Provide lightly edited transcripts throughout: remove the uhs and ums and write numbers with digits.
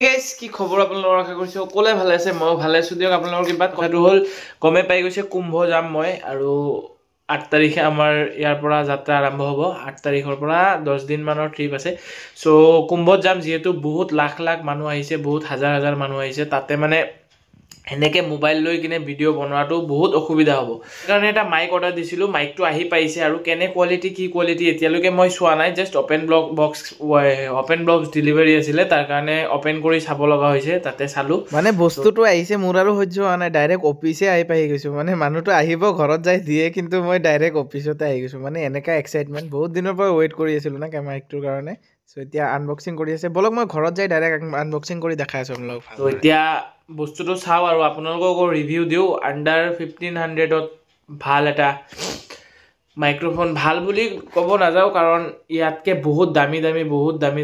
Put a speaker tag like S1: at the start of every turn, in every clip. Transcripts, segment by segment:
S1: guys কি খবৰ আপোনালোকৰ আশা কৰিছো সকলোৱে ভালে আছে মই ভালে আছো দিয়ক আপোনালোকৰ কিবা কথাটো হ'ল গমে পাই গৈছে কুম্ভ যাম মই আৰু 8 তাৰিখে আমাৰ ইয়াৰ পৰা যাত্ৰা আৰম্ভ হ'ব 8 তাৰিখৰ পৰা 10 দিন মানৰ ট্ৰিপ আছে সো কুম্ভত যাম যেহেতু বহুত লাখ লাখ মানুহ আহিছে বহুত হাজাৰ হাজাৰ মানুহ আহিছে তাতে মানে এনেকে মোবাইল লৈ কিনে ভিডিও বনোৱাটো বহুত অসুবিধা হ'ব কাৰণ এটা মাইক অৰ্ডাৰ দিছিলো মাইকটো আহি পাইছে আৰু কেনে কোৱালিটি কি কোৱালিটি এতিয়ালৈকে মই চোৱা নাই জাস্ট ওপেন বক্স ডেলিভাৰী আছিল তাৰ কাৰণে ওপেন কৰি চাব লগা হৈছে তাতে চালো
S2: মানে বস্তুটো আহিছে মোৰ আৰু সহ্য হোৱা নাই ডাইৰেক্ট অফিসে আহি পাই গৈছো মানে মানুহটো আহিব ঘৰত যাই দিয়ে কিন্তু মই ডাইৰেক্ট অফিসতে আহি গৈছো মানে এনেকা এক্সাইটমেন্ট বহুত দিনৰ পৰা ওয়েট কৰি আছিলো না মাইকটোৰ কাৰণে সো এতিয়া আনবক্সিং কৰি আছে বলক মই ঘৰত যাই ডাইৰেক্ট আনবক্সিং কৰি দেখাই আছো আপোনালোকক
S1: তো এতিয়া বস্তুটো চাও আৰু আপোনালোকক ৰিভিউ দিও আন্ডাৰ 1500 ত ভাল এটা মাইক্ৰোফোন ভাল বুলি ক'ব নাযাও কাৰণ ইয়াতকে বহুত দামি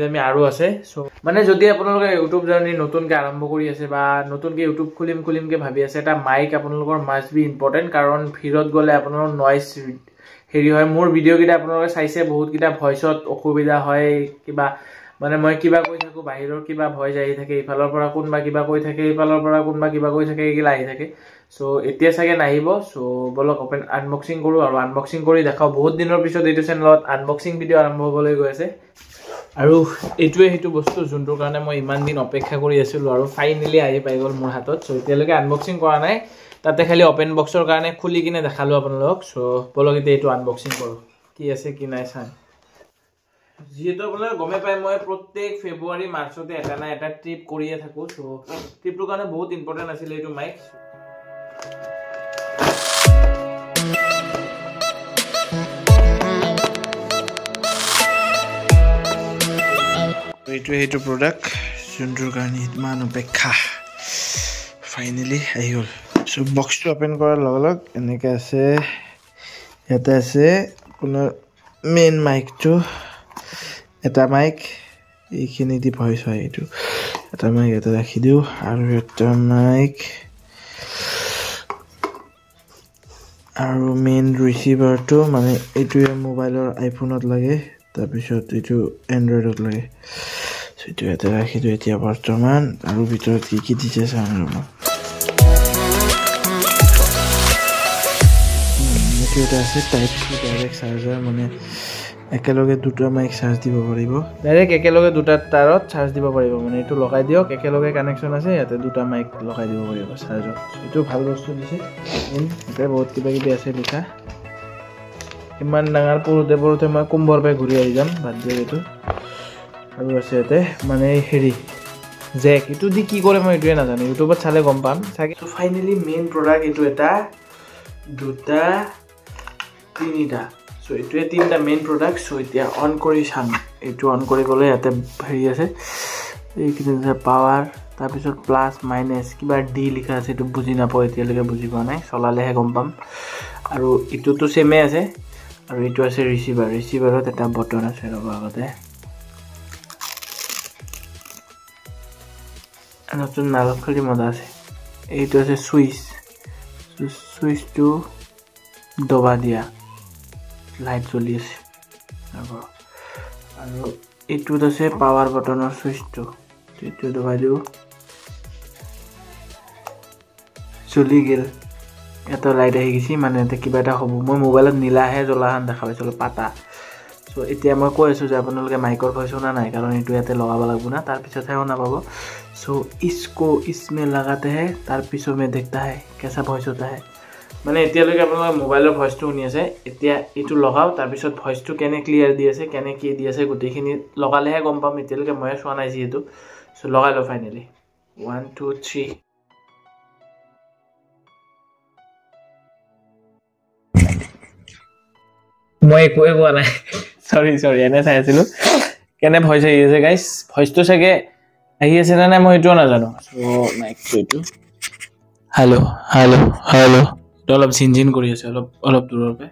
S1: দামি আৰু আছে সো মানে যদি আপোনালোকে ইউটিউব জাৰ্নি নতুনকৈ আৰম্ভ কৰি আছে বা নতুনকৈ ইউটিউব খুলিমকে ভাবি আছে এটা মাইক আপোনালোকৰ মাষ্ট বি ইম্পৰ্টেন্ট কাৰণ ভিৰত গ'লে আপোনালোকৰ নয়েজ হেৰি হয় মোৰ ভিডিও কেইটা আপোনালোকে চাইছে বহুত কেইটা ভয়েসত অসুবিধা হয় কিবা মানে মই কিবা কৈ থাকো বাহিৰৰ কিবা ভয়েস আহি থাকে ইফালৰ পৰা কোনবা কিবা কৈ থাকে ইফালৰ পৰা কোনবা কিবা কৈ থাকে এগিলা আহি থাকে সো এতিয়া সাগে নাহিব সো বলক ওপেন আনবক্সিং কৰো আৰু আনবক্সিং কৰি দেখাও বহুত দিনৰ পিছত এইটো চেনেলত আনবক্সিং ভিডিও আৰম্ভ হ'বলৈ গৈ আছে আৰু এইটোৱে হেতু বস্তু যোনটোৰ কাৰণে মই ইমান দিন অপেক্ষা কৰি আছিলো আৰু ফাইনালি আহি পাই গ'ল মোৰ হাতত সো এতিয়ালৈকে আনবক্সিং কৰা নাই তাতে খালি ওপেন বক্সৰ কাৰণে খুলি কিনে দেখালো আপোনালোকক সো বলক এতিয়া এইটো আনবক্সিং কৰো কি আছে কি নাই চাই যেহেতু আপোনালোকে গমে পায় মই প্ৰত্যেক ফেব্ৰুৱাৰী মাৰ্চতে এটা না এটা ট্ৰিপ কৰিয়ে থাকো সো ট্ৰিপটোৰ কাৰণে বহুত ইম্পৰ্টেন্ট আছিল এইটো মাইক
S2: এইটো প্ৰডাক্ট যোনটোৰ কাৰণে ইমান অপেক্ষা ফাইনালি আহি গ'ল সো বক্সটো ওপেন কৰাৰ লগে এনেকৈ আছে ইয়াতে আছে আপোনাৰ মেইন মাইকটো এটা মাইক এইখিনি দি ভয়েস হয় এইটো এটা মাইক এটা ৰাখি দিওঁ আৰু এটা মাইক আৰু মেইন ৰিচিভাৰটো মানে এইটোৱে মোবাইলৰ আইফোনত লাগে তাৰপিছত এইটো এণ্ড্ৰইডত লাগে সো এইটো ইয়াতে ৰাখি দিওঁ এতিয়া বৰ্তমান আৰু ভিতৰত কি দিছে চাওঁ এইটো এটা আছে টাইপ চি ডাইৰেক্ট চাৰ্জাৰ মানে একেলগে দুটা মাইক চাৰ্জ দিব পাৰিব ডাইৰেক্ট একেলগে দুটা তাৰত চাৰ্জ দিব পাৰিব মানে এইটো লগাই দিয়ক একেলগে কানেকশ্যন আছে ইয়াতে দুটা মাইক লগাই দিব পাৰিব চাৰ্জত এইটো ভাল বস্তু দিছে ইয়াতে বহুত কিবা কিবি আছে লিখা ইমান ডাঙৰ পৰোতে মই কুম্ভৰ পৰা ঘূৰি আহি যাম বাদ দিয়ক এইটো আৰু আছে ইয়াতে মানে হেৰি জেক এইটো দি কি কৰে মই এইটোৱে নাজানো ইউটিউবত চালে গম পাম চাগে ফাইনেলি মেইন প্ৰডাক্ট এইটো এটা দুটা তিনিটা সো এইটোৱে তিনিটা মেইন প্ৰডাক্ট সো এতিয়া অন কৰি চাম এইটো অন কৰিবলৈ ইয়াতে হেৰি আছে এইখিনি আছে পাৱাৰ তাৰপিছত প্লাছ মাইনাছ কিবা ডি লিখা আছে এইটো বুজি নাপাওঁ এতিয়ালৈকে বুজি পোৱা নাই চলালেহে গম পাম আৰু এইটোতো সেমে আছে আৰু এইটো আছে ৰিচিভাৰত এটা বটন আছে ৰ'ব আগতে নতুন নালখালি মজা আছে এইটো আছে চুইচটো দবা দিয়া লাইট জ্বলি আছে আৰু এইটোত আছে পাৱাৰ বটনৰ চুইচটো এইটো দবাই দিওঁ জ্বলি গ'ল এটা লাইট আহি গৈছে মানে এটা কিবা এটা হ'ব মই মোবাইলত নীলাহে জ্বলাহান দেখা পাইছিলোঁ পাতা সো এতিয়া মই কৈ আছোঁ যে আপোনালোকে মাইকৰ ভইচ শুনা নাই কাৰণ এইটো ইয়াতে লগাব লাগিব না তাৰপিছতহে শুনা পাব সো इसमें लगाते हैं তাৰপিছত মে দেখতা है কেঁচা ভইচ होता है মানে এতিয়ালৈকে আপোনালোকে মোবাইলৰ ভইচটো শুনি আছে এতিয়া এইটো লগাও তাৰপিছত ভইচটো কেনে ক্লিয়াৰ দি আছে কেনে কি দি আছে গোটেইখিনি লগালেহে গম পাম এতিয়ালৈকে মই চোৱা নাই যিহেতু সো লগাই লওঁ ফাইনেলি 1 2 3 মই একোৱে কোৱা নাই সৰি এনে চাই আছিলোঁ কেনে ভইচ আহি আছে গাইছ ভইচটো চাগে আহি আছে নে নাই মই এইটোও নাজানো সো মাইকটো এইটো হেল্ল' অলপ জিনজিন কৰি আছে অলপ দূৰৰ পৰা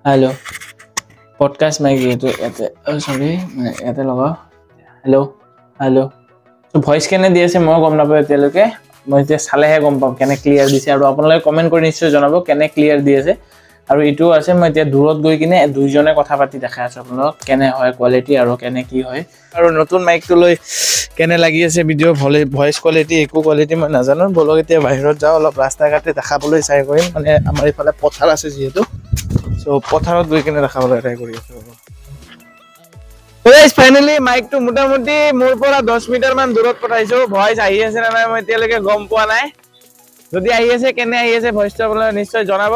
S2: হেল্ল' পডকাষ্ট মাইক এইটো ইয়াতে সৰি ইয়াতে লগাওঁ হেল্ল' সো ভইচ কেনে দি আছে মই গম নাপাওঁ এতিয়ালৈকে মই এতিয়া চালেহে গম পাম কেনে ক্লিয়াৰ দিছে আৰু আপোনালোকে কমেণ্ট কৰি নিশ্চয় জনাব কেনে ক্লিয়াৰ দি আছে
S1: আৰু এইটো আছে মই এতিয়া দূৰত গৈ কিনে দুইজনে কথা পাতি দেখাই আছো আপোনালোক কেনে হয় কোৱালিটি আৰু কেনে কি হয়
S2: আৰু নতুন মাইকটো লৈ কেনে লাগি আছে ভিডিঅ' ভয়েস কোৱালিটি একো কোৱালিটি মই নাজানো বলক এতিয়া বাহিৰত যাওঁ অলপ ৰাস্তা ঘাটে দেখাবলৈ ট্ৰাই কৰিম মানে আমাৰ ইফালে পথাৰ আছে যিহেতু সো পথাৰত গৈ কিনে দেখাবলৈ ট্ৰাই কৰি আছো গাইস ফাইনালি মাইকটো মোটামুটি মোৰ পৰা 10 মিটাৰ মান দূৰত পঠাইছো ভয়েস আহি আছে না নাই মই এতিয়ালৈকে গম পোৱা নাই যদি আহি আছে কেনে আহি আছে ভয়েসটো আপোনালোকে নিশ্চয় জনাব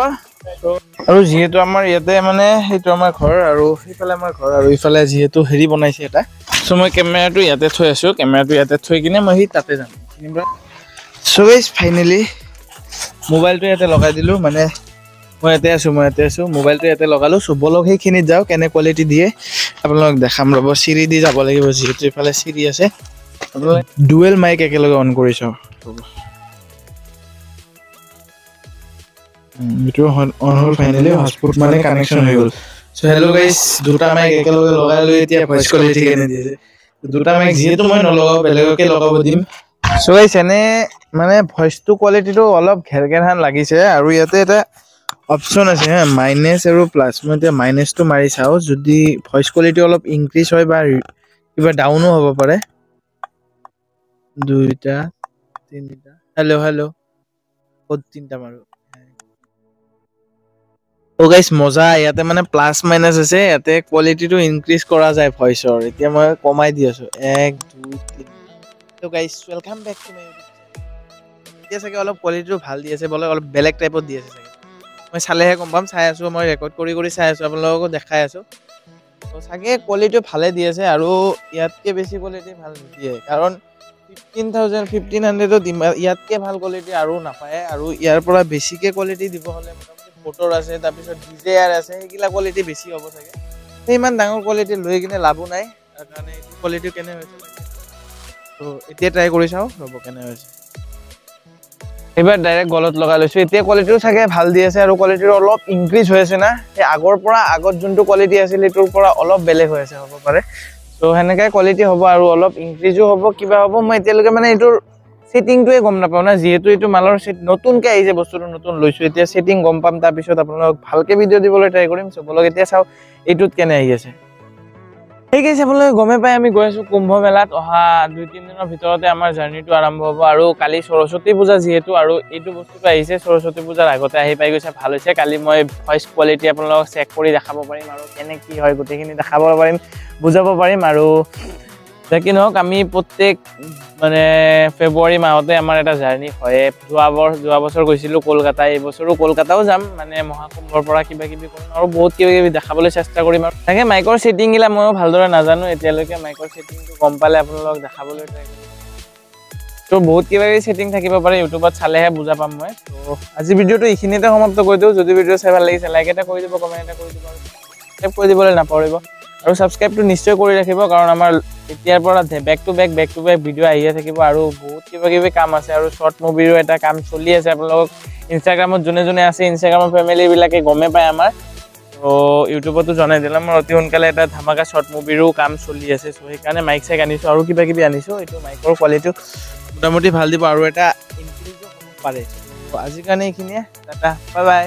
S2: আৰু যেহেতু আমাৰ ইয়াতে মানে সেইটো আমাৰ ঘৰ আৰু ইফালে আমাৰ ঘৰ আৰু ইফালে যেহেতু হেৰি বনাইছে এটা সো মই কেমেৰাটো ইয়াতে থৈ আছো কেমেৰাটো ইয়াতে থৈ কিনে মই তাতে যাম সো গাইস ফাইনালি মোবাইলটো ইয়াতে লগাই দিলো মানে মই ইয়াতে আছো মোবাইলটো ইয়াতে লগালো সো বলক সেইখিনিত যাও কেনে কোৱালিটি দিয়ে আপোনালোক দেখাম ৰব চিৰি দি যাব লাগিব যেহেতু ইফালে চিৰি আছে আপোনালোক ডুৱেল মাইক একেলগে অন কৰিছো video on hall finally hotspot মানে কানেকশন হৈ গল সো হেল্লো গাইস দুটা মাইক একেলগে লগাই লৈ এতিয়া ভয়েস কোৱালিটি কেনে দিছে দুটা মাইক যেহেতু মই নলগাও বেলেগকে লগাব দিম সো গাইস এনে মানে ভয়েসটো কোৱালিটিটো অলপ ঘেৰঘেৰহান লাগিছে আৰু ইয়াতে এটা অপচন আছে হা মাইনাস আৰু প্লাস মই এতিয়া মাইনাসটো মাৰি চাও যদি ভয়েস কোৱালিটি অলপ ইনক্ৰিজ হয় বা কিবা ডাউনো হ'ব পাৰে দুইটা তিনটা হেল্লো হেল্লো কত তিনটা মাৰো ও গাইস মজা ইয়াতে মানে প্লাস মাইনাস আছে ইয়াতে কোৱালিটিটো ইনক্ৰিজ কৰা যায় ভয়েসৰ এতিয়া মই কমাই দি আছো 1 2 3 তো guys welcome back to my YouTube এতিয়া চাগে অলপ কোৱালিটিটো ভাল দি আছে বলে অলপ বেলেগ টাইপত দি আছে চাগে মই চালেহে গম পাম চাই আছো মই ৰেকৰ্ড কৰি চাই আছো আপোনালোকক দেখাই আছো তো চাগে কোৱালিটিটো ভালে দি আছে আৰু ইয়াতকে বেছি কোৱালিটি ভাল নিদিয়ে কাৰণ 1500 ইয়াতকে ভাল কোৱালিটি আৰু নাপায় আৰু ইয়াৰ পৰা বেছিকে কোৱালিটি দিব হলে মোটৰ আছে তাৰ পিছত ডিজেআৰ আছে এইগিলা কোৱালিটি বেছি হ'ব চাগে ইমান ডাঙৰ কোৱালিটি লৈ কিনে লাভো নাই কাৰণে এই কোৱালিটি কেনে হৈছে তো এতিয়া ট্ৰাই কৰি চাও ৰব কেনে হৈছে এবাৰ ডাইৰেক্ট গলত লগাই লৈছো এতিয়া কোৱালিটিটো চাগে ভাল দি আছে আৰু কোৱালিটিটো অলপ ইনক্ৰিজ হৈ আছে না এই আগৰ পৰা আগত যোনটো কোৱালিটি আছিল এটোৰ পৰা অলপ বেলেগ হৈ আছে হ'ব পাৰে তো হেনেকৈ কোৱালিটি হ'ব আৰু অলপ ইনক্ৰিজো হ'ব কিবা হ'ব মই এতিয়ালৈকে মানে এটোৰ সেটিংটোৱে গম নাপাও না যেহেতু এটো মালৰ নতুনকে আহিছে বস্তুটো নতুন লৈছো এতিয়া সেটিং গম পাম তাৰ পিছত আপোনালোক ভালকে ভিডিও দিবলৈ ট্ৰাই কৰিম সো বলক এতিয়া চাও এটোত কেনে আহি আছে ঠিক আছে আপোনালোকে গমে পাই আমি গৈ আছো কুম্ভ মেলাত অহা 2-3 দিনৰ ভিতৰতে আমাৰ জাৰ্নিটো আৰম্ভ হ'ব আৰু কালি সৰস্বতী পূজা যেহেতু আৰু এইটো বস্তুটো আহিছে সৰস্বতী পূজাৰ আগতে আহি পাই গৈছে ভাল হৈছে কালি মই ভয়েস কোৱালিটি আপোনালোকক চেক কৰি দেখাব পাৰিম আৰু কেনে কি হয় গোটেইখিনি দেখাব পাৰিম বুজাব পাৰিম আৰু দেখি নহক আমি প্ৰত্যেক মানে ফেব্ৰুৱাৰী মাহতে আমাৰ এটা জাৰ্নি হয় যোৱা বছৰ গৈছিলো কলকাতা এই বছৰো কলকাতাও যাম মানে মহাকুম্ভৰ পৰা কিবা কিবি কৰিম আৰু বহুত কিবা কিবি দেখাবলৈ চেষ্টা কৰিম আৰু তাকে মাইকৰ সেটিং গিলা ময়ো ভালদৰে নাজানো এতিয়ালৈকে মাইকৰ সেটিংটো গম পালে আপোনালোক দেখাবলৈ ট্ৰাই কৰিম তো বহুত কিবা কিবি সেটিং থাকিব পাৰে ইউটিউবত চালেহে বুজা পাম মই তো আজি ভিডিওটো এইখিনিতে সমাপ্ত কৰি দিওঁ যদি ভিডিও চাই ভাল লাগিছে লাইক এটা কৰি দিব কমেন্ট এটা কৰি দিব আৰু সাবস্ক্ৰাইব কৰি দিবলৈ নাপাহৰিব আৰু সাবস্ক্ৰাইবটো নিশ্চয় কৰি ৰাখিব কাৰণ আমাৰ এতিয়াৰ পৰা বেক টু বেক ভিডিও আহিয়ে থাকিব আৰু বহুত কিবা কিবি কাম আছে আৰু শৰ্ট মুভিৰো এটা কাম চলি আছে আপোনালোক ইনষ্টাগ্ৰামত যোনে আছে ইনষ্টাগ্ৰামৰ ফেমিলি বিলাকে গমে পায় আমাৰ তো ইউটিউবতো জনাই দিলাম মই অতি সোনকালে এটা ধামাকা শৰ্ট মুভিৰো কাম চলি আছে সো সেইকাৰণে মাইক চেক আনিছো আৰু কিবা কিবি আনিছো এইটো মাইকৰ কোৱালিটি মোটামুটি ভাল দিব আৰু এটা ইনক্ৰিজো হ'ব পাৰে তো আজিৰ কাৰণে এইখিনিয়ে টাটা বাই বাই